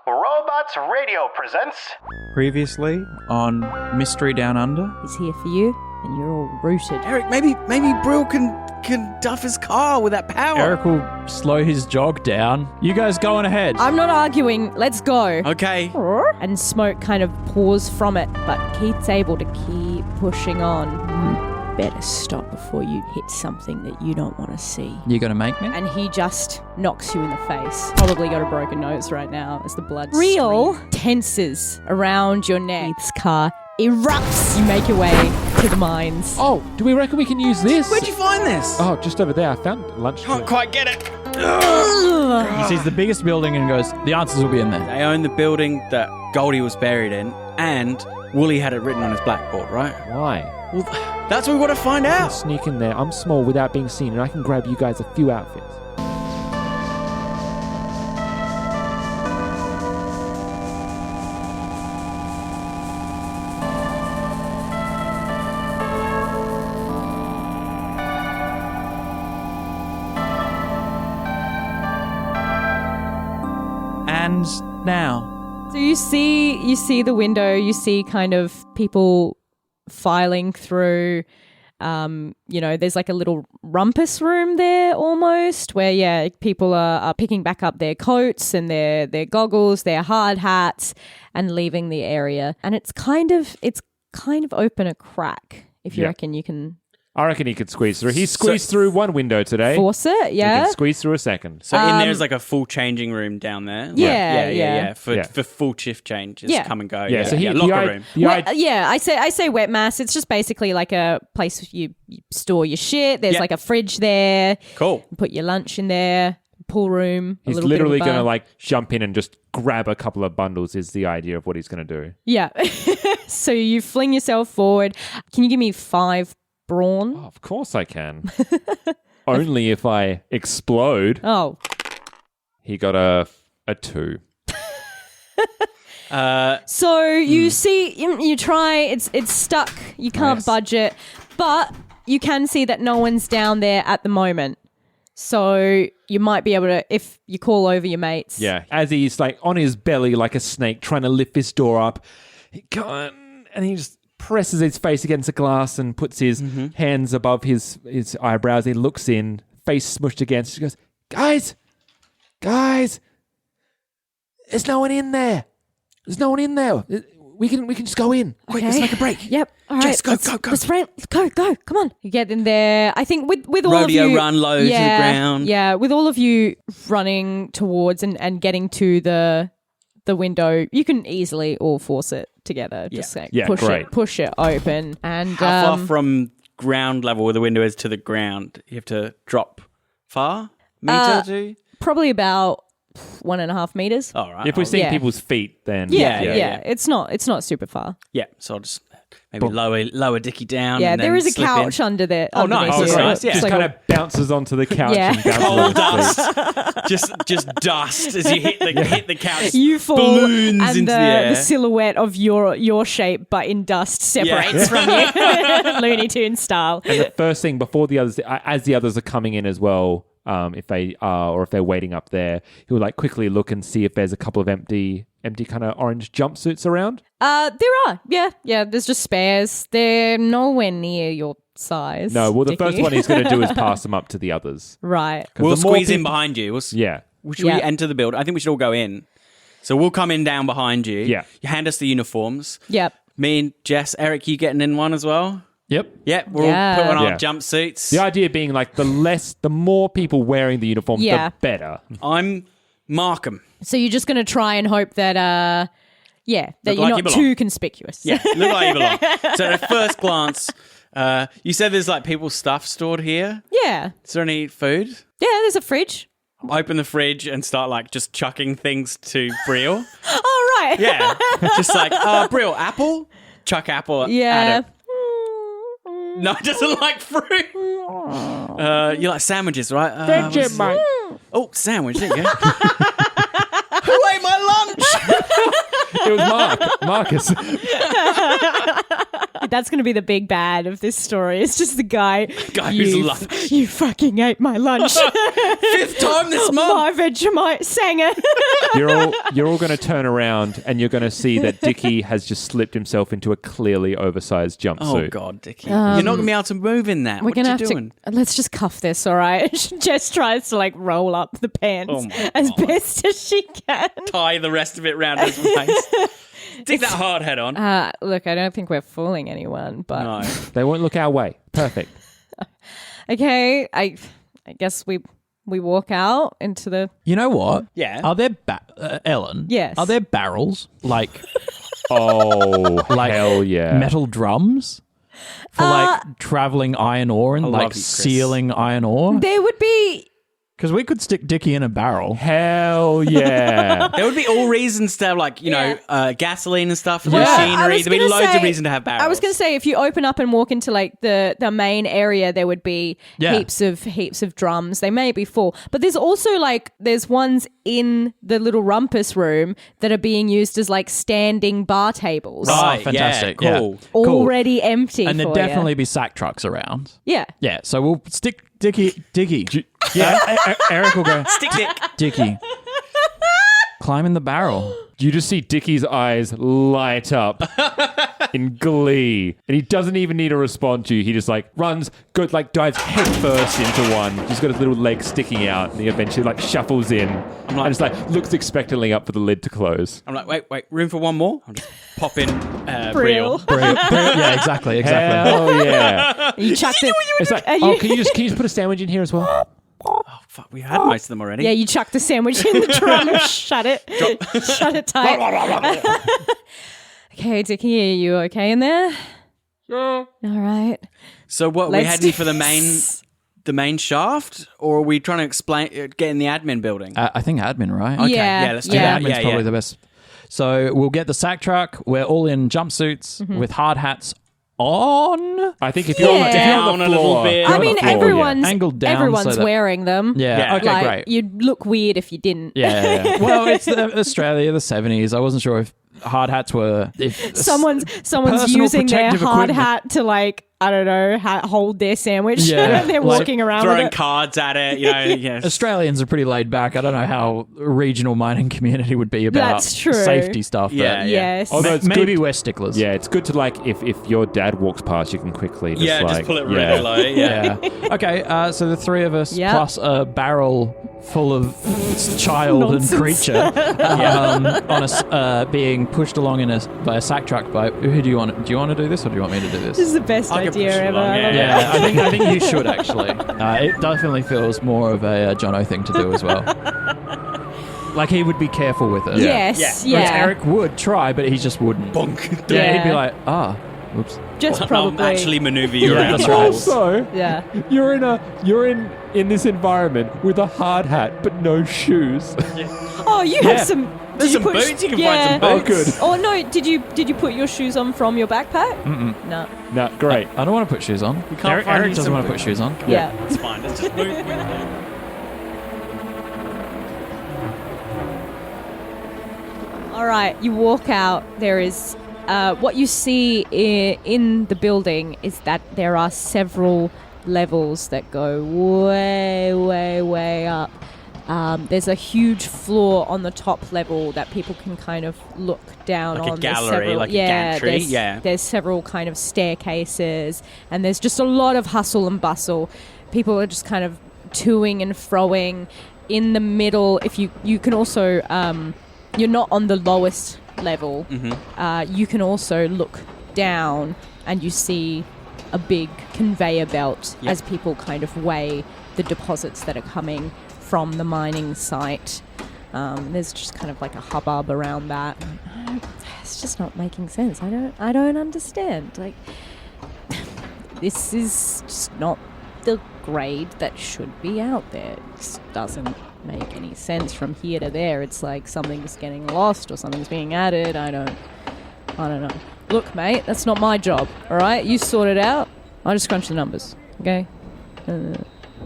Robots Radio presents... Previously on Mystery Down Under. He's here for you, and you're all rooted. Eric, maybe Brill can duff his car with that power. Eric will slow his jog down. You guys go on ahead. I'm not arguing. Let's go. Okay. And smoke kind of pours from it, but Keith's able to keep pushing on. Better stop before you hit something that you don't want to see. You gonna make me? And he just knocks you in the face. Probably got a broken nose right now as the blood real tenses around your neck. Keith's car erupts. You make your way to the mines. Oh, do we reckon we can use this? Where'd you find this? Oh, just over there. I found lunch. Can't quite get it. He sees the biggest building and goes, the answers will be in there. They own the building that Goldie was buried in, and Wooly had it written on his blackboard, right? Why? Well, that's what we got to find I can out. sneak in there. I'm small without being seen, and I can grab you guys a few outfits. And now. So you see the window, you see kind of people filing through, there's like a little rumpus room there almost where, people are picking back up their coats and their goggles, their hard hats and leaving the area. And it's kind of open a crack if you reckon you can... I reckon he could squeeze through. He squeezed through one window today. Force it, yeah. He can squeeze through a second. So in there's like a full changing room down there. Yeah. For full shift changes, come and go. Yeah, so locker room. I say wet mass. It's just basically like a place you store your shit. There's like a fridge there. Cool. You put your lunch in there. Pool room. He's literally going to jump in and just grab a couple of bundles is the idea of what he's going to do. Yeah. So you fling yourself forward. Can you give me 5 brawn? Oh, of course I can. Only if I explode. Oh. He got a 2. So you see, you try, it's stuck. You can't budge it. But you can see that no one's down there at the moment. So you might be able to, if you call over your mates. Yeah. As he's on his belly like a snake trying to lift this door up, he can't, and he just presses his face against the glass and puts his hands above his eyebrows. He looks in, face smushed against. He goes, guys, there's no one in there. We can just go in. Quick, let's make a break. Yep. All right. Jess, go. Let's go. Come on. You get in there. I think with all Rodeo of you... run low to the ground. Yeah, with all of you running towards and getting to the window, you can easily all force it together. Just push it open. And how far from ground level where the window is to the ground? You have to drop far? Meter to? Probably about 1.5 meters. All right. If we're seeing people's feet, then... Yeah. It's not super far. Yeah, so I'll just maybe lower Dickie down. Yeah, and then there is a slip couch in. under there. Oh, nice. underneath Oh, it. nice. Yeah. It's Just kind of bounces onto the couch and bounces Coal onto dust. just dust as you hit the couch. You fall, balloons and into the air. the silhouette of your shape, but in dust, separates from you, Looney Tunes style. And the first thing before the others, as the others are coming in as well, if they are or if they're waiting up there, he'll quickly look and see if there's a couple of empty kind of orange jumpsuits around. There are, yeah. There's just spares. They're nowhere near your size. No, well, the Dickie. first one he's going to do is pass them up to the others. Right. We'll the more squeeze in people- behind you. Should we Yeah. enter the building? I think we should all go in. So we'll come in down behind you. Yeah. You hand us the uniforms. Yep. Me and Jess, Eric, you getting in one as well? Yep. Yeah, we'll all put on our Yeah. jumpsuits. The idea being the more people wearing the uniform, the better. I'm Markham. So you're just going to try and hope that, that Look you're like not you belong. too conspicuous. Yeah, look like you belong. So at first glance, you said there's people's stuff stored here. Yeah. Is there any food? Yeah, there's a fridge. Open the fridge and start just chucking things to Brill. Oh, right. Yeah, just Brill, apple? Chuck apple Yeah. at it. No, it doesn't like fruit. You like sandwiches, right? Friendship, mate. Oh, sandwich, there you go. Who ate my lunch? It was Marcus. That's going to be the big bad of this story. It's just the guy whose lunch. You fucking ate my lunch. 5th time this month. My Vegemite Sanger. You're all going to turn around and you're going to see that Dickie has just slipped himself into a clearly oversized jumpsuit. Oh, God, Dickie. You're not going to be able to move in that. We're What going to are have you doing? to... Let's just cuff this, all right? Jess tries to, like, roll up the pants Oh my as God. best as she can. Tie the rest of it round his waist. Stick that hard head on. Look, I don't think we're fooling anyone, but... No. They won't look our way. Perfect. Okay, I guess we walk out into the... You know what? Yeah. Are there Ellen? Yes. Are there barrels like Oh, Like hell yeah. metal drums for like traveling iron ore and I like love you, Chris. sealing iron ore? There would be... Because we could stick Dickie in a barrel. Hell yeah. There would be all reasons to have, like, gasoline and stuff for the Yeah. I machinery. was There'd be gonna loads of say- reason to have barrels. I was going to say, if you open up and walk into like the main area, there would be Yeah. heaps of drums. They may be full, but there's also like there's ones in the little rumpus room that are being used as like standing bar tables, Right, Oh, fantastic. yeah, Yeah. cool. Cool. already empty. And for there'd ya. definitely be sack trucks around. yeah. Yeah, so we'll stick Dickie. Yeah, Eric will go, Stick dick. Dickie. Climb in the barrel. you just see Dickie's eyes light up in glee. And he doesn't even need to respond to you. He just like runs, dives head first into one. He's got his little leg sticking out and he eventually like shuffles in and just like looks expectantly up for the lid to close. I'm like, wait, room for one more? I'll just pop in Brill. Brill. Yeah, exactly. Hell yeah. You chucked it. It's like, Are oh, you- can you just put a sandwich in here as well? Fuck, we had most of them already. Yeah, you chucked the sandwich in the drum and shut it. Shut it tight. Okay, Dickie, are you okay in there? Yeah. All right. So what, we Let's heading do for the main shaft? Or are we trying to get in the admin building? I think admin, right? Okay, Yeah, yeah, let's do yeah. that. Admin's probably the best. So we'll get the sack truck. We're all in jumpsuits with hard hats on. I think if you're on the Down a little floor, bit. if you're I on the mean, floor, everyone's Angled down everyone's so that- wearing them. Yeah. Yeah. Okay, Like, great. you'd look weird if you didn't. Yeah. Well, it's Australia, the 70s. I wasn't sure if hard hats were... If Someone's Personal using their protective hard equipment. hat to like, I don't know, hold their sandwich. Yeah. They're Like, walking around Throwing with it. cards at it, yes. Australians are pretty laid back. I don't know how a regional mining community would be about That's true. safety stuff. But Yeah. Yes. Although it's maybe good- we're sticklers. Yeah, it's good to like if your dad walks past, you can quickly just just pull it really low. Yeah. Yeah. Okay, so the three of us Yep. plus a barrel full of child Nonsense. and creature being pushed along by a sack truck by who do you want to do this or do you want me to do This is this? the best I can idea push it ever. along, I love yeah. it. Yeah, I think you should actually. It definitely feels more of a Jono thing to do as well. Like he would be careful with it. Yes. Yeah. Yeah. Whereas Eric would try, but he just wouldn't. Bonk. Yeah, he'd be Yeah. like, oops. Just I'll probably. actually maneuver you Yeah, around. that's right. Also, Yeah. you're in this environment with a hard hat but no shoes. Oh, you have some. There's did some put boots. You can yeah. find some boots. Oh, good. Oh no! Did you put your shoes on from your backpack? No. No, great. I don't want to put shoes on. can't Eric find you doesn't some want to put shoes on. Yeah. It's fine. Let's just move. All right. You walk out. There is what you see in the building is that there are several levels that go way, way, way up. There's a huge floor on the top level that people can kind of look down Like a on. There's gallery, several- like a yeah, gantry, there's- yeah. There's several kind of staircases, and there's just a lot of hustle and bustle. People are just kind of toing and froing. In the middle, if you can also, you're not on the lowest level. You can also look down, and you see a big conveyor belt Yep. as people kind of weigh the deposits that are coming from the mining site. There's just kind of like a hubbub around that. It's just not making sense. I don't understand. Like, this is just not the grade that should be out there. It just doesn't make any sense from here to there. It's like something's getting lost or something's being added. I don't know. Look, mate, that's not my job. All right, you sort it out. I just crunch the numbers. Okay,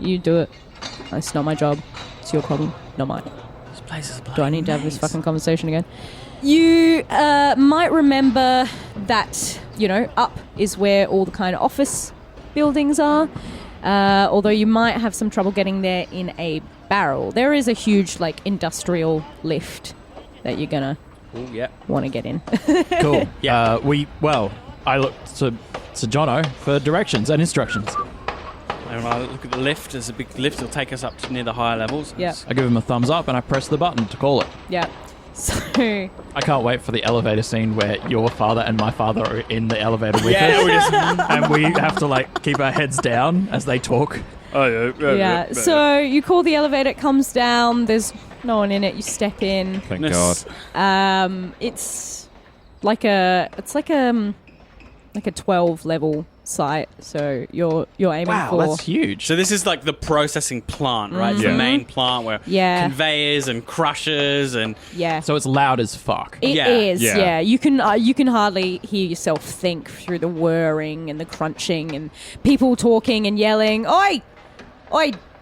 you do it. It's not my job. It's your problem, not mine. This place is a Do I need to have this fucking conversation again? You might remember that up is where all the kind of office buildings are. Although you might have some trouble getting there in a barrel. There is a huge, industrial lift that you're gonna want to get in. Cool. Yeah. I looked to Jono for directions and instructions. And I look at the lift. There's a big lift. It'll take us up to near the higher levels. Yeah. I give him a thumbs up and I press the button to call it. Yeah. So I can't wait for the elevator scene where your father and my father are in the elevator with Yeah, us. we just... And we have to keep our heads down as they talk. yeah. So you call the elevator. It comes down. There's no one in it. You step in. Thank God. It's like a 12 level site. So you're aiming for. That's huge. So this is like the processing plant, right? It's the main plant where conveyors and crushers and... Yeah. So it's loud as fuck. It Yeah. is, Yeah. yeah. You can hardly hear yourself think through the whirring and the crunching and people talking and yelling. Oi,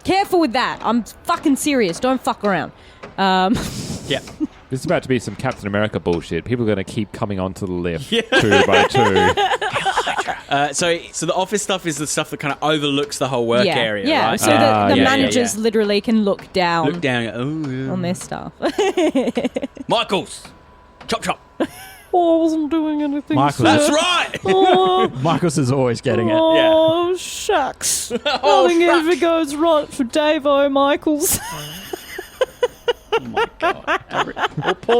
careful with that! I'm fucking serious. Don't fuck around. Yeah. This is about to be some Captain America bullshit. People are going to keep coming onto the lift 2 by 2. So the office stuff is the stuff that kind of overlooks the whole work area, yeah. right? So the yeah, managers literally can look down, Look down and go, on their stuff. Michaels! Chop, chop. Oh, I wasn't doing anything. Michael's- That's right! Oh, Marcus is always getting it. oh shucks. Nothing ever goes right for Davo Michaels. Oh my God.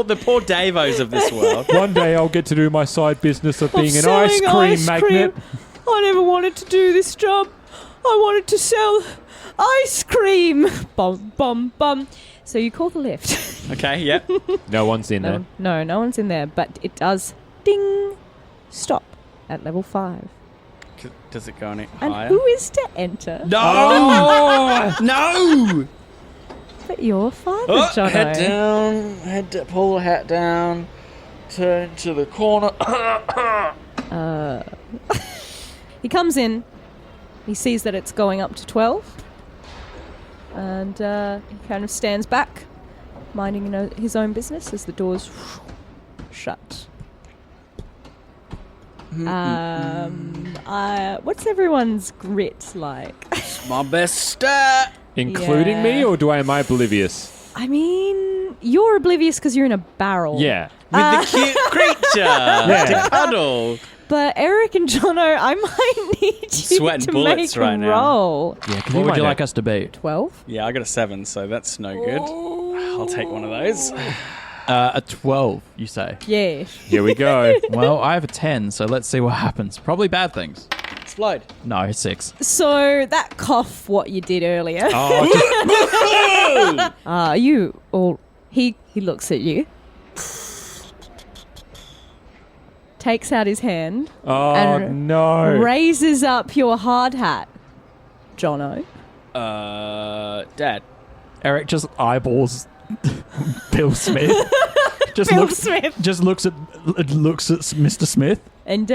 The poor Davos of this world. One day I'll get to do my side business of being an selling ice cream magnet. I never wanted to do this job. I wanted to sell ice cream. Bum, bum, bum. So you call the lift. Okay, yep. No one's in there. No one's in there. But it does ding stop at level 5. Does it go any And higher? who is to enter? No! Oh! No! But your father, Oh, Jono. head down, pull the hat down, turn to the corner. He comes in. He sees that it's going up to 12. And he kind of stands back, minding his own business as the doors shut. What's everyone's grit like? My best stat. Including me, or am I oblivious? I mean, you're oblivious because you're in a barrel. Yeah. With the cute creature to cuddle. But Eric and Jono, I might need you sweating to bullets make right a now. roll. Yeah, What would you like us to be? 12? Yeah, I got a 7, so that's no good. I'll take one of those. A 12, you say? Yeah. Here we go. Well, I have a 10, so let's see what happens. Probably bad things. Explode. No, 6. So that cough, what you did earlier. You all? He looks at you, takes out his hand, Oh, and no. raises up your hard hat, Jono. Dad. Eric just eyeballs Bill Smith. Just Bill looks, Smith. Just looks at Mr. Smith. And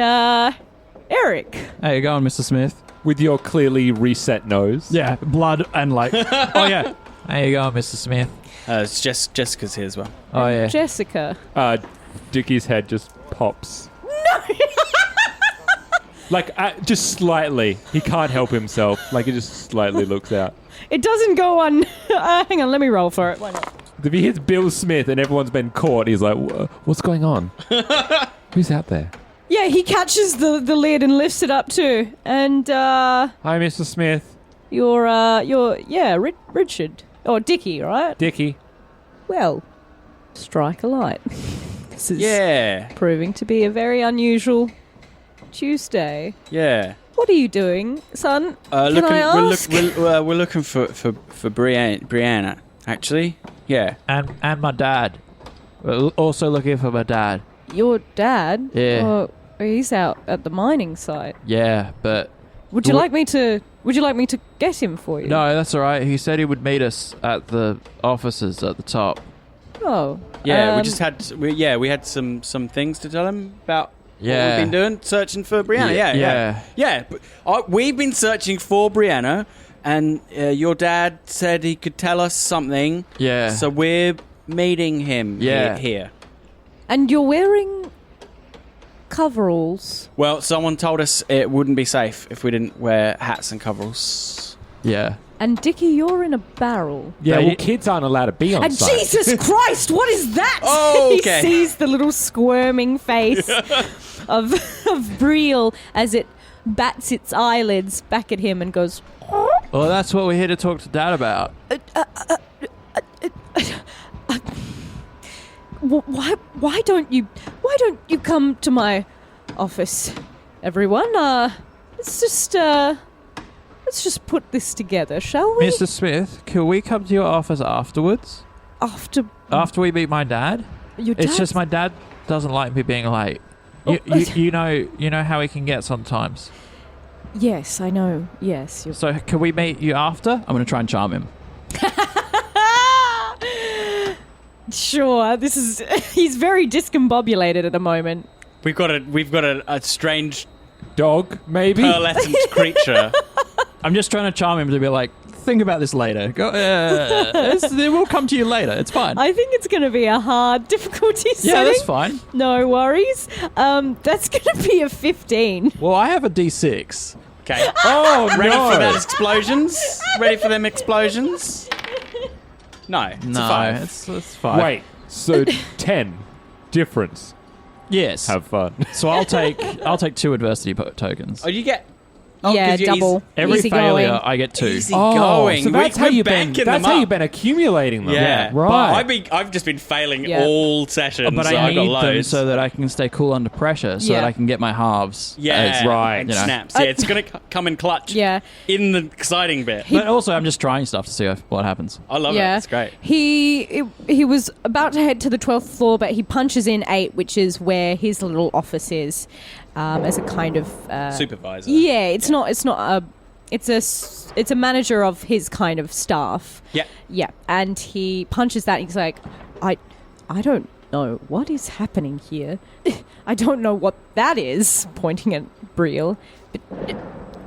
Eric. How you going, Mr. Smith? With your clearly reset nose. Yeah, blood and oh yeah. How you going, Mr. Smith? It's Jessica's here as well. Oh yeah. Jessica. Dickie's head just pops. No! Just slightly. He can't help himself. It just slightly looks out. It doesn't go on. Hang on, let me roll for it. Why not? If he hits Bill Smith and everyone's been caught, he's like, what's going on? Who's out there? Yeah, he catches the lid and lifts it up too. And Hi, Mr. Smith. you're Richard. Or Dickie, right? Dickie. Well, strike a light. This is Yeah. proving to be a very unusual Tuesday. Yeah. What are you doing, son? Can I ask? We're looking for Brianna, actually. Yeah. And my dad. We're also looking for my dad. Your dad? Yeah. Oh, he's out at the mining site. Yeah, but Would you like me to get him for you? no, that's all right. He said he would meet us at the offices at the top. Oh. Yeah, we had some things to tell him about what we've been doing, searching for Brianna. Yeah. But we've been searching for Brianna, and your dad said he could tell us something. Yeah. So we're meeting him here. And you're wearing coveralls? Well, someone told us it wouldn't be safe if we didn't wear hats and coveralls. Yeah. And Dickie, you're in a barrel. Yeah, well, kids aren't allowed to be on And site. Jesus Christ, what is that? Oh, okay. He sees the little squirming face of Brielle as it bats its eyelids back at him and goes, Well, that's what we're here to talk to Dad about. why don't you come to my office, everyone? Let's just put this together, shall we? Mr. Smith, can we come to your office afterwards? After we meet my dad? It's just my dad doesn't like me being late. You know how he can get sometimes. Yes, I know. Yes. So can we meet you after? I'm going to try and charm him. Sure. He's very discombobulated at the moment. We've got a strange Dog, maybe? pearlescent creature. I'm just trying to charm him to be like, think about this later. Go. We'll come to you later. It's fine. I think it's going to be a hard difficulty setting. Yeah, that's fine. No worries. That's going to be a 15. Well, I have a D6. Okay. Oh, Ready no. for that explosions? Ready for them explosions? No. It's a 5. It's 5. Wait, so 10 difference. Yes. Have fun. So I'll take 2 adversity tokens. Oh, you get... Yeah, 'cause you're double. Every Easy failure, going. I get 2. Easy going. So that's how you've been. backing That's them how up. you've been accumulating them. Yeah. Right. I've just been failing Yeah. all sessions. But so I I've got need them loads. so that I can stay cool under pressure, so Yeah. that I can get my halves. Yeah, right. And You know. snaps. Yeah, it's going to come in clutch. Yeah. In the exciting bit. But also, I'm just trying stuff to see what happens. I love it. Yeah. It's great. He was about to head to the 12th floor, but he punches in 8, which is where his little office is, as a kind of Supervisor. Yeah, it's a manager of his kind of staff. Yeah. Yeah, and he punches that. And he's like, I don't know what is happening here. I don't know what that is. Pointing at Brielle, but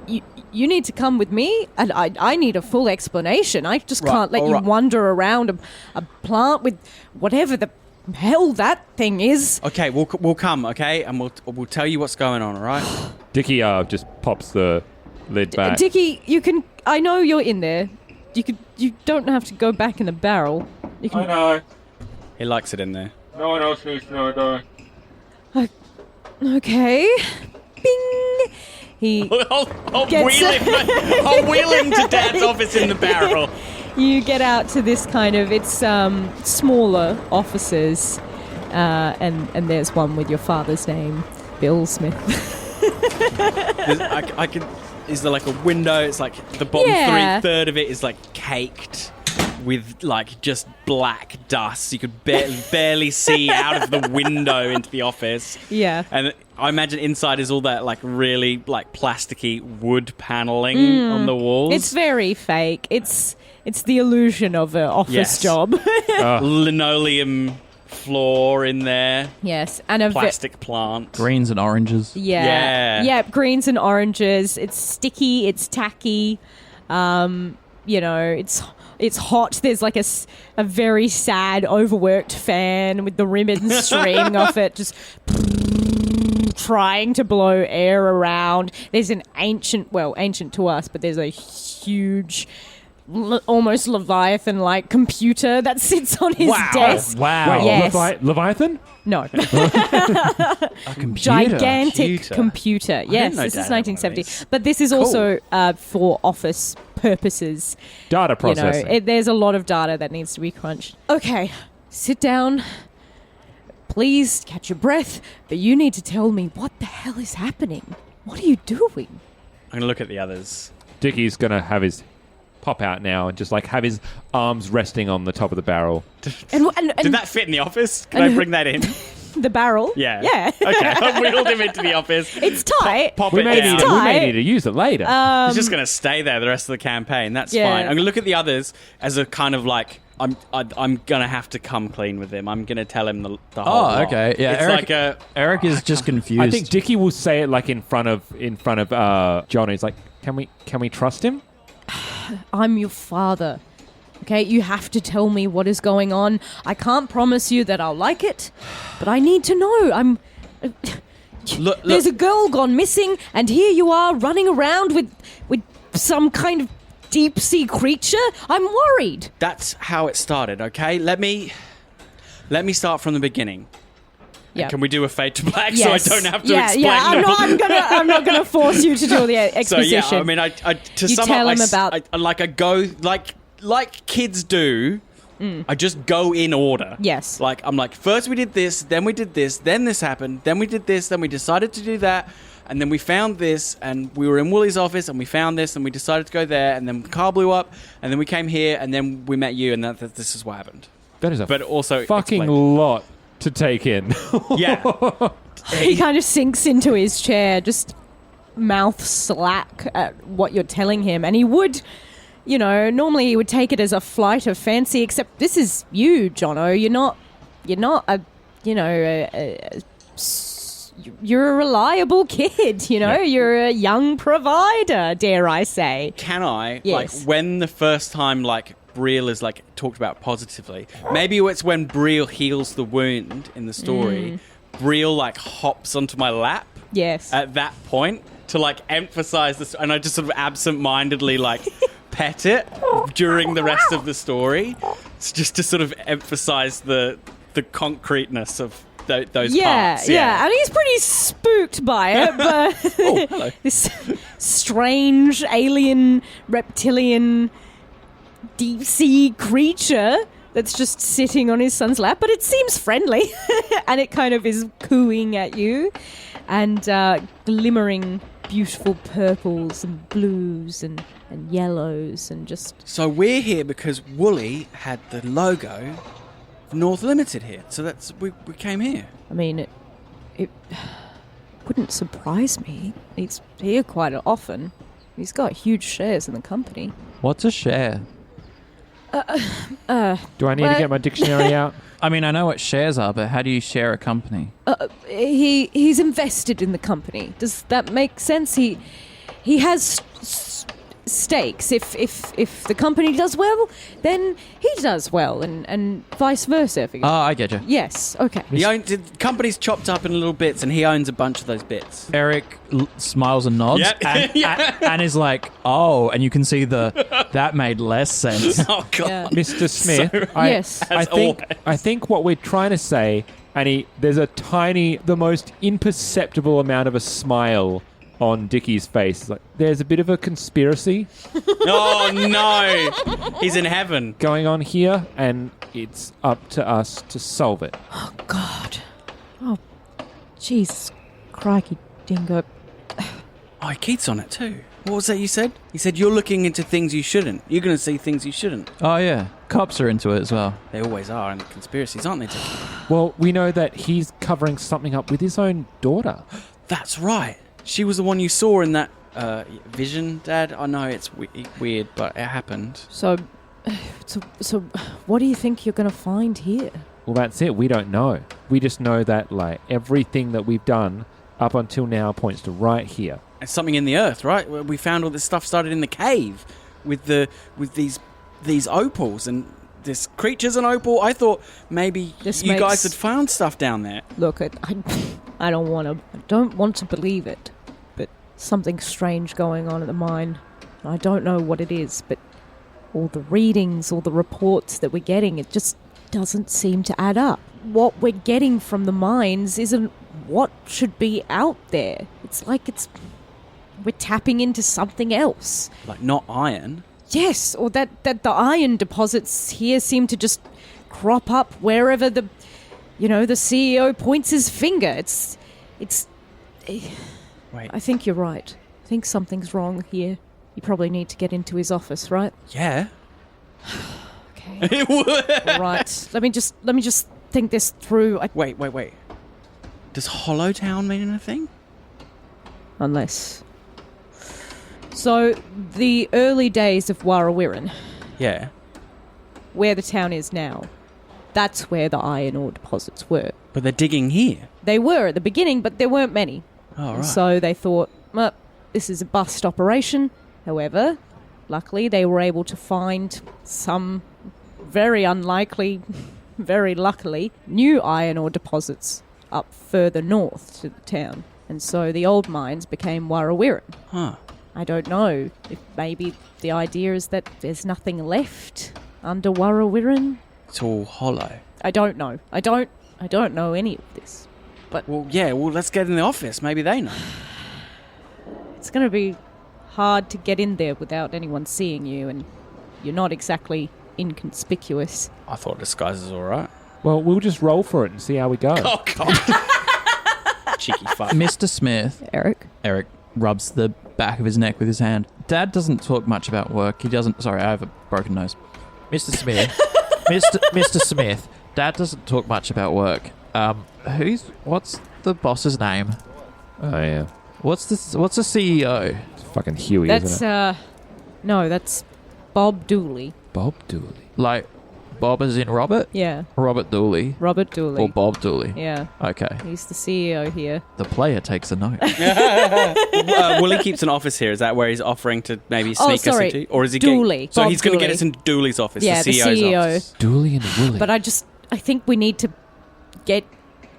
you need to come with me, and I need a full explanation. I just can't let you wander around a plant with whatever the hell that thing is. Okay, we'll come. Okay, and we'll tell you what's going on. All right. Dickie just pops the lid back. Dickie, you can. I know you're in there. You don't have to go back in the barrel. You can. I know. He likes it in there. No one else needs to know, though. Okay. Bing. He. I'll Gets- wheel him to Dad's office in the barrel. You get out to this kind of. It's smaller offices, and there's one with your father's name, Bill Smith. I can. Is there like a window? It's like the bottom Yeah. 3/3 of it is like caked with like just black dust. You could barely see out of the window into the office. Yeah. And I imagine inside is all that like really like plasticky wood paneling on the walls. It's very fake. It's the illusion of an office Yes. job. linoleum floor in there. Yes, and a Plastic plant. Greens and oranges. Yeah, greens and oranges. It's sticky. It's tacky. It's hot. There's like a very sad, overworked fan with the ribbons streaming off it, just trying to blow air around. There's an ancient to us, but there's a huge, almost Leviathan-like computer that sits on his desk. Wow. Wait, Yes. Leviathan? No. A computer. Gigantic computer. Yes, know this is Dad had one of 1970. these. But this is also for office purposes. Data processing. There's a lot of data that needs to be crunched. Okay, sit down. Please catch your breath, but you need to tell me what the hell is happening. What are you doing? I'm gonna look at the others. Dickie's going to have his pop out now and just like have his arms resting on the top of the barrel. And Did that fit in the office? Can I bring that in? the barrel? Yeah. Yeah. Okay. I wheeled him into the office. It's tight. Pop We it may, down. need, we may tight. need to use it later. He's just going to stay there the rest of the campaign. That's Yeah. fine. I'm going to look at the others as a kind of like, I'm going to have to come clean with him. I'm going to tell him the whole lot. Okay. Yeah. It's Eric is just confused. I think Dickie will say it like in front of John. He's like, can we trust him? I'm your father. Okay, you have to tell me what is going on. I can't promise you that I'll like it, but I need to know. Look. There's a girl gone missing, and here you are running around with some kind of deep-sea creature. I'm worried. That's how it started, okay? Let me start from the beginning. Yeah. Can we do a fade to black so I don't have to explain? Yeah, I'm not gonna force you to do the exposition. So yeah, I mean, to you sum tell up, him about I go like kids do. I just go in order. Yes. Like I'm like, first we did this, then we did this, then this happened, then we did this, then we decided to do that, and then we found this, and we were in Woolie's office, and we found this, and we decided to go there, and then the car blew up, and then we came here, and then we met you, and this is what happened. That is a but also fucking lot to take in. Yeah. He kind of sinks into his chair, just mouth slack at what you're telling him, and he would. Normally he would take it as a flight of fancy, except this is you, Jono. You're not you're a reliable kid, You're a young provider, dare I say. Can I, yes. when the first time, Brielle is, talked about positively, maybe it's when Brielle heals the wound in the story, Brielle, hops onto my lap. Yes. At that point, to, emphasize this, and I just sort of absent-mindedly, pet it during the rest of the story. It's just to sort of emphasize the concreteness of those parts. Yeah, and he's pretty spooked by it, but hello. This strange alien reptilian deep sea creature that's just sitting on his son's lap, but it seems friendly and it kind of is cooing at you and glimmering beautiful purples and blues and yellows and just... So we're here because Woolie had the logo of North Limited here. So we came here. I mean, it wouldn't surprise me. He's here quite often. He's got huge shares in the company. What's a share? Do I need to get my dictionary out? I mean, I know what shares are, but how do you share a company? He's invested in the company. Does that make sense? He has stakes. If the company does well, then he does well, and vice versa. Oh, I get you. Yes. Okay. The company's chopped up in little bits, and he owns a bunch of those bits. Eric smiles and nods, and is like, "Oh," and you can see that made less sense. Oh God, Yeah. Mr. Smith. Yes. I think what we're trying to say, and there's the most imperceptible amount of a smile on Dickie's face. It's like, there's a bit of a conspiracy. Oh no, he's in heaven going on here, and it's up to us to solve it. Oh God. Oh, Jesus, crikey, dingo. Oh, Keith's on it too. What was that you said? He said you're looking into things you shouldn't. You're going to see things you shouldn't. Oh yeah, cops are into it as well. They always are in the conspiracies, aren't they, Dickie? Well, we know that he's covering something up with his own daughter. That's right. She was the one you saw in that vision, Dad. I know it's weird, but it happened. So, what do you think you're going to find here? Well, that's it. We don't know. We just know that everything that we've done up until now points to right here. It's something in the earth, right? We found all this stuff started in the cave with these opals and this creature's an opal. I thought maybe you guys had found stuff down there. Look, I don't want to believe it, but something strange going on at the mine. I don't know what it is, but all the readings, all the reports that we're getting, it just doesn't seem to add up. What we're getting from the mines isn't what should be out there. It's like we're tapping into something else. Like not iron. Yes, or that the iron deposits here seem to just crop up wherever the CEO points his finger. It's. Wait. I think you're right. I think something's wrong here. You probably need to get into his office, right? Yeah. Okay. All right. Let me just think this through. Wait. Does Hollowtown mean anything? Unless. So, the early days of Warrawiran. Yeah. Where the town is now. That's where the iron ore deposits were. But they're digging here. They were at the beginning, but there weren't many. Oh, right. So they thought, well, this is a bust operation. However, luckily they were able to find some very unlikely, very luckily, new iron ore deposits up further north to the town. And so the old mines became Warrawiran. Huh. I don't know if maybe the idea is that there's nothing left under Warrawiran. It's all hollow. I don't know. I don't know any of this. But Well, let's get in the office. Maybe they know. it's going to be hard to get in there without anyone seeing you, and you're not exactly inconspicuous. I thought disguise is all right. Well, we'll just roll for it and see how we go. Oh, God. Cheeky fuck. Mr. Smith. Eric? Rubs the back of his neck with his hand. Dad doesn't talk much about work. He doesn't... Sorry, I have a broken nose. Mr. Smith. Mr. Smith. Dad doesn't talk much about work. What's the boss's name? Oh, yeah. What's the CEO? It's fucking Huey, That's, isn't it? no, that's Bob Dooley. Bob Dooley. Like, Bob as in Robert? Yeah, Robert Dooley. Robert Dooley. Or Bob Dooley. Yeah, Okay. he's the CEO here. The player takes a note. Willie keeps an office here. Is that where he's offering to maybe sneak us sorry. into? Or is he Dooley. So Bob he's going to get Dooley. us into Dooley's office, Yeah, the the CEO's CEO. office. Dooley and Willie. But I think we need to get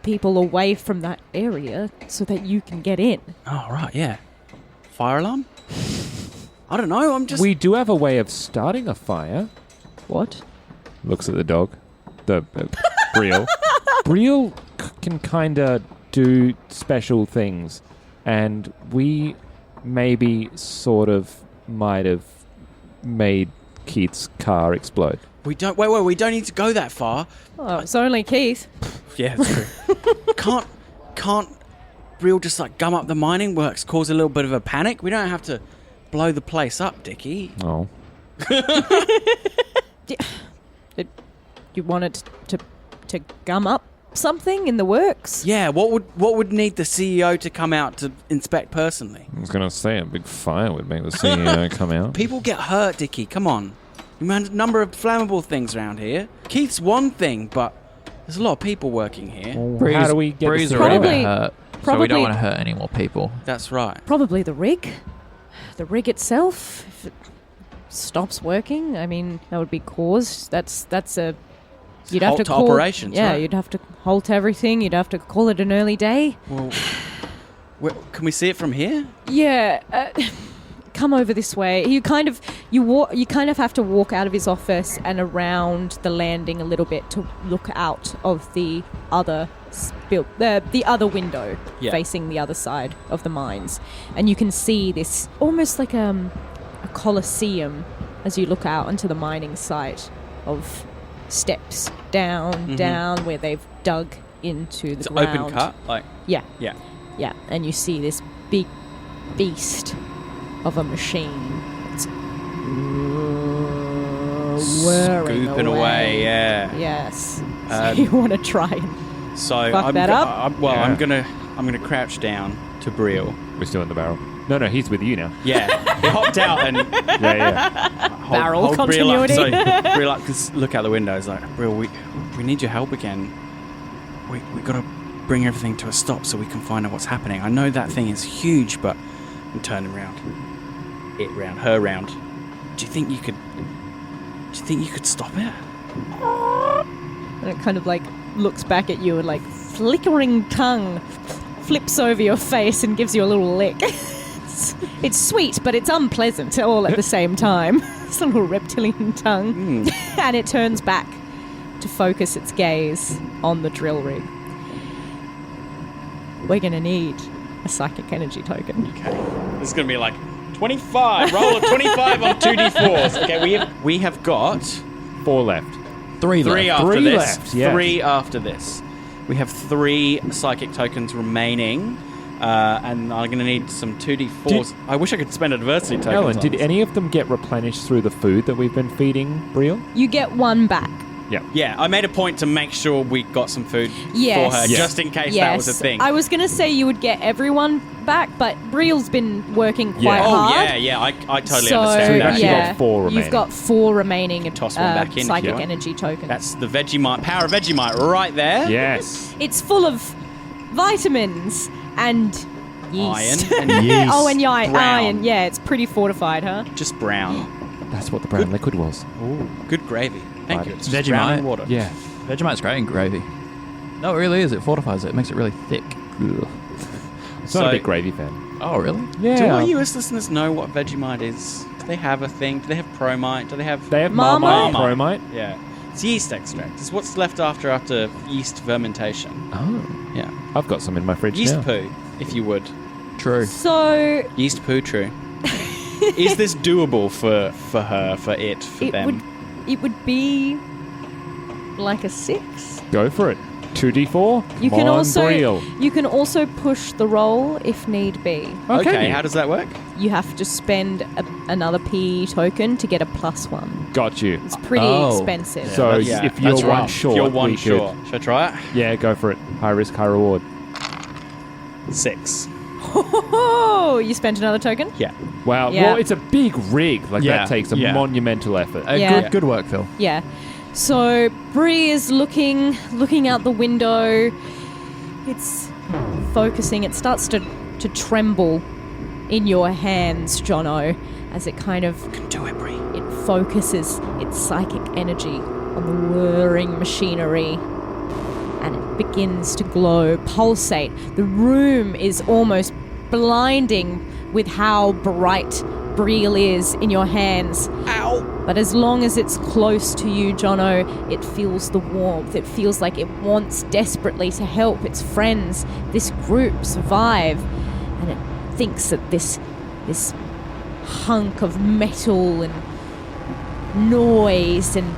people away from that area so that you can get in. Oh, right, yeah. Fire alarm? I don't know, I'm just... We do have a way of starting a fire. What? Looks at the dog. The Briel. Briel can kind of do special things, and we maybe sort of might have made Keith's car explode. We don't need to go that far. Oh, it's only Keith. Yeah, that's true. Can't Briel just like gum up the mining works, cause a little bit of a panic? We don't have to blow the place up, Dickie. Oh. You wanted to gum up something in the works? Yeah, what would need the CEO to come out to inspect personally? I was going to say a big fire would make the CEO come out. People get hurt, Dickie. Come on. We have a number of flammable things around here. Keith's one thing, but there's a lot of people working here. Well, how do we get Bree's this already Probably- been hurt, so we probably- don't want to hurt any more people. That's right. Probably the rig. The rig itself. If it stops working, I mean, that would be caused. That's a... You'd have Halt to call... operations, Yeah, right? you'd have to halt everything. You'd have to call it an early day. Well, can we see it from here? Yeah, come over this way. You kind of have to walk out of his office and around the landing a little bit to look out of the other the other window facing the other side of the mines, and you can see this almost like a coliseum as you look out onto the mining site of steps down where they've dug into the ground. Open cut, like Yeah. yeah. Yeah, and you see this big beast of a machine. It's whirring Scooping away, yeah. Yes. So you want to try and So fuck that up? I'm gonna crouch down to Briel. We're still in the barrel. No, he's with you now. Yeah, he hopped out and Yeah. Barrel hold Briel up. continuity. So Briel up, because look out the window. It's like, Briel, we need your help again. We got to bring everything to a stop so we can find out what's happening. I know that thing is huge, but I'm turning around. Her round. Do you think you could stop it? and it kind of like looks back at you and like flickering tongue flips over your face and gives you a little lick. It's sweet, but it's unpleasant all at the same time. It's a little reptilian tongue. And it turns back to focus its gaze on the drill rig. We're going to need a psychic energy token. Okay. This is going to be like 25. Roll a 25 on 2d4s. Okay, we have got 4 left. Three after Three this. left, yes. 3 after this. We have 3 psychic tokens remaining. And I'm going to need some 2d4s. I wish I could spend adversity tokens. Ellen, on did this. any of them get replenished through the food that we've been feeding Briel? You get one back. Yeah, I made a point to make sure we got some food Yes. for her, Yes. just in case that was a thing. I was going to say you would get everyone back, but Briel's been working quite Oh, hard. yeah, I totally So, understand You've that. actually got 4 remaining. You've got 4 remaining Toss one back in if you psychic want. energy tokens. That's the Vegemite, power of Vegemite right there. Yes. It's full of vitamins and yeast. Iron and yeast. Oh, and Brown. iron. Yeah, it's pretty fortified, huh? Just brown. That's what the brown liquid was. Ooh, good gravy. Thank you. It's just Vegemite. brown and water. Yeah. Vegemite's great in gravy. No, it really is. It fortifies it. It makes it really thick. Ugh. It's not a big gravy fan. Oh, really? Yeah. Do our US listeners know what Vegemite is? Do they have a thing? Do they have Promite? Do they have... They have Marmite. Promite. Yeah. It's yeast extract. It's what's left after yeast fermentation. Oh. Yeah. I've got some in my fridge Yeast now. poo, if you would. True. So Yeast poo, true. Is this doable for her, for them? it would be like a 6. Go for it. 2d4. You can Monbreel. also push the roll if need be. Okay, how does that work? You have to spend another P token to get a +1. Got you. It's pretty expensive. So Yeah, if you're that's one rough. short, If you're one we short. Should I try it? could... Yeah, go for it. High risk, high reward. 6. Oh, you spent another token? Yeah. Wow. Yeah. Well, it's a big rig. Like, Yeah, that takes a yeah. monumental effort. Yeah. Good work, Phil. Yeah. So Bree is looking out the window. It's focusing. It starts to tremble in your hands, Jono, as it kind of Do it, Bree. it focuses its psychic energy on the whirring machinery, and it begins to glow, pulsate. The room is almost blinding with how bright Breel is in your hands. Ow! But as long as it's close to you, Jono, it feels the warmth. It feels like it wants desperately to help its friends, this group, survive. And it thinks that this hunk of metal and noise and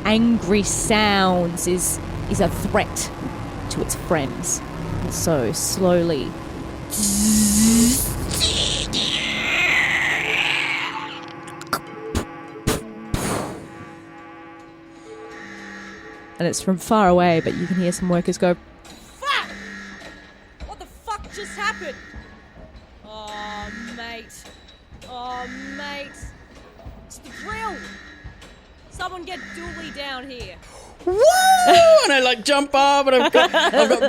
angry sounds is a threat to its friends. And so slowly... And it's from far away, but you can hear some workers go, "Fuck! What the fuck just happened? Oh, mate. Oh, mate. It's the drill. Someone get Dooley down here." Woo! And I jump up, and I've got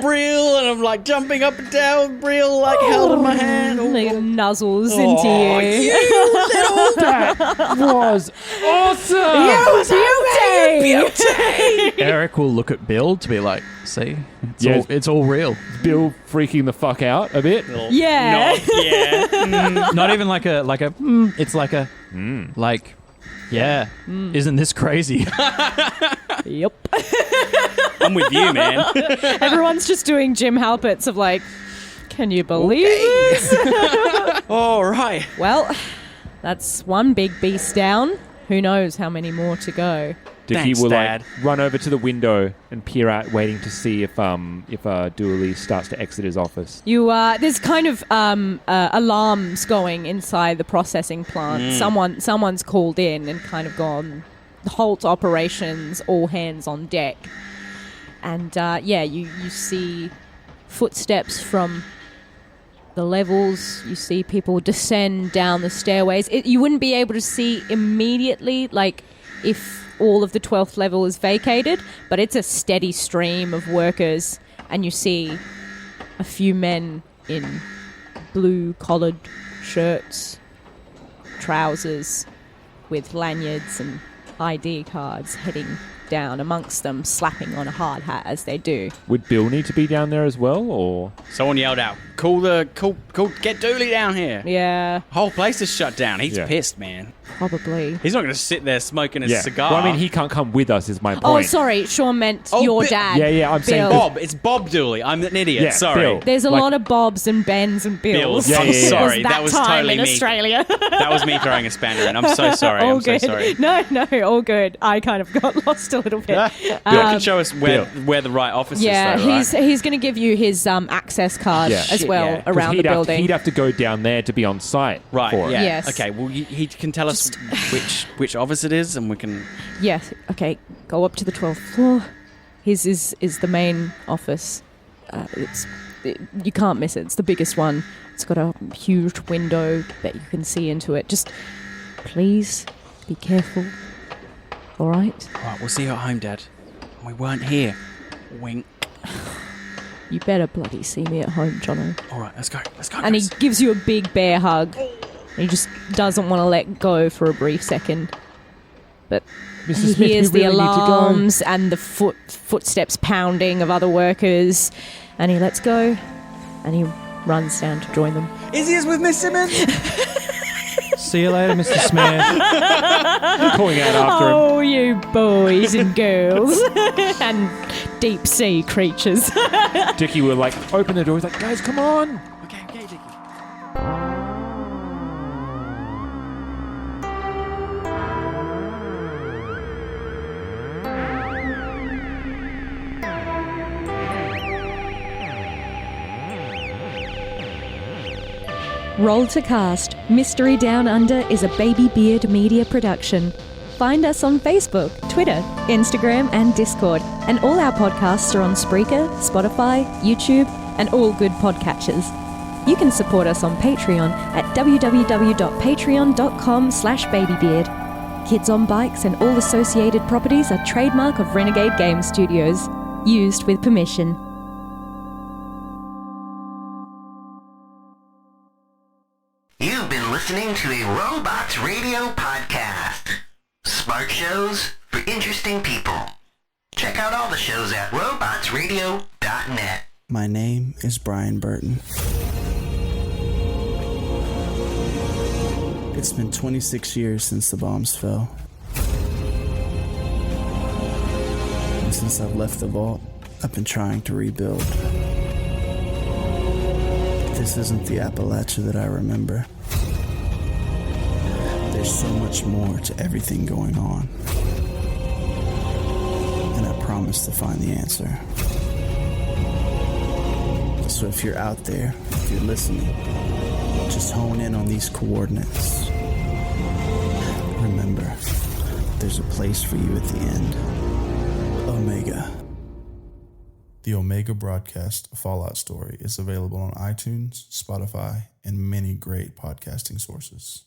Breel, and I'm jumping up and down with Breel held in my hand. And he nuzzles into you. That was awesome! Eric will look at Bill to be like, see? Yes. It's all real. Bill freaking the fuck out a bit. Yeah. Not even like a it's like a, yeah. Isn't this crazy? Yep. I'm with you, man. Everyone's just doing Jim Halperts of can you believe this? All right. Well, that's one big beast down. Who knows how many more to go. Dickie Thanks, will Dad. run over to the window and peer out, waiting to see if Dooley starts to exit his office. There's kind of alarms going inside the processing plant. Someone's called in and kind of gone, halt operations, all hands on deck. And you see footsteps from the levels. You see people descend down the stairways. You wouldn't be able to see immediately, if all of the 12th level is vacated, but it's a steady stream of workers, and you see a few men in blue collared shirts, trousers with lanyards and ID cards heading down amongst them, slapping on a hard hat as they do. Would Bill need to be down there as well, or...? Someone yelled out, call, get Dooley down here. Yeah, Whole place is shut down. He's pissed, man. probably. He's not going to sit there smoking a cigar. Well, I mean, he can't come with us, is my point. Oh, sorry, Sean meant your dad. Yeah, I'm saying Bill. Bob. It's Bob Dooley. I'm an idiot. Yeah, Sorry. Bill. There's a lot of Bobs and Bens and Bills. Bills. Yeah, I'm yeah, yeah. sorry. That was time totally in me. Australia. That was me throwing a spanner in. I'm so sorry. All I'm so good. sorry. No, all good. I kind of got lost a little bit. Bill can show us where the right office Yeah, is, though, right? he's going to give you his access card Yeah. as Shit, well yeah. 'Cause around the building. He'd have to go down there to be on site. Right, for it. yeah. Yes. Okay, well, he can tell us which office it is, and we can... Yes. Okay. Go up to the 12th floor. His is the main office. You can't miss it. It's the biggest one. It's got a huge window that you can see into it. Just please be careful. All right. All right, we'll see you at home, Dad. We weren't here. Wink. You better bloody see me at home, Jono. All right, let's go. And he gives you a big bear hug. He just doesn't want to let go for a brief second. But Mr. he Smith, hears we the really need to go. alarms and the footsteps pounding of other workers, and he lets go, and he runs down to join them. Izzy is with Miss Simmons. See you later, Mr. Smith. Calling out after him. Oh, you boys and girls and deep sea creatures. Dickie will like open the door. He's like, guys, come on. Okay, Dickie. Roll to Cast Mystery Down Under is a Baby Beard media production. Find us on Facebook, Twitter, Instagram, and Discord. And all our podcasts are on Spreaker, Spotify, YouTube, and all good podcatchers. You can support us on Patreon at www.patreon.com/babybeard. Kids on Bikes and all associated properties are trademark of Renegade Game Studios. Used with permission. You've been listening to a Robots Radio podcast. Smart shows for interesting people. Check out all the shows at robotsradio.net. My name is Brian Burton. It's been 26 years since the bombs fell. And since I've left the vault, I've been trying to rebuild. This isn't the Appalachia that I remember. There's so much more to everything going on. And I promise to find the answer. So if you're out there, if you're listening, just hone in on these coordinates. Remember, there's a place for you at the end. Omega. The Omega Broadcast Fallout Story is available on iTunes, Spotify, and many great podcasting sources.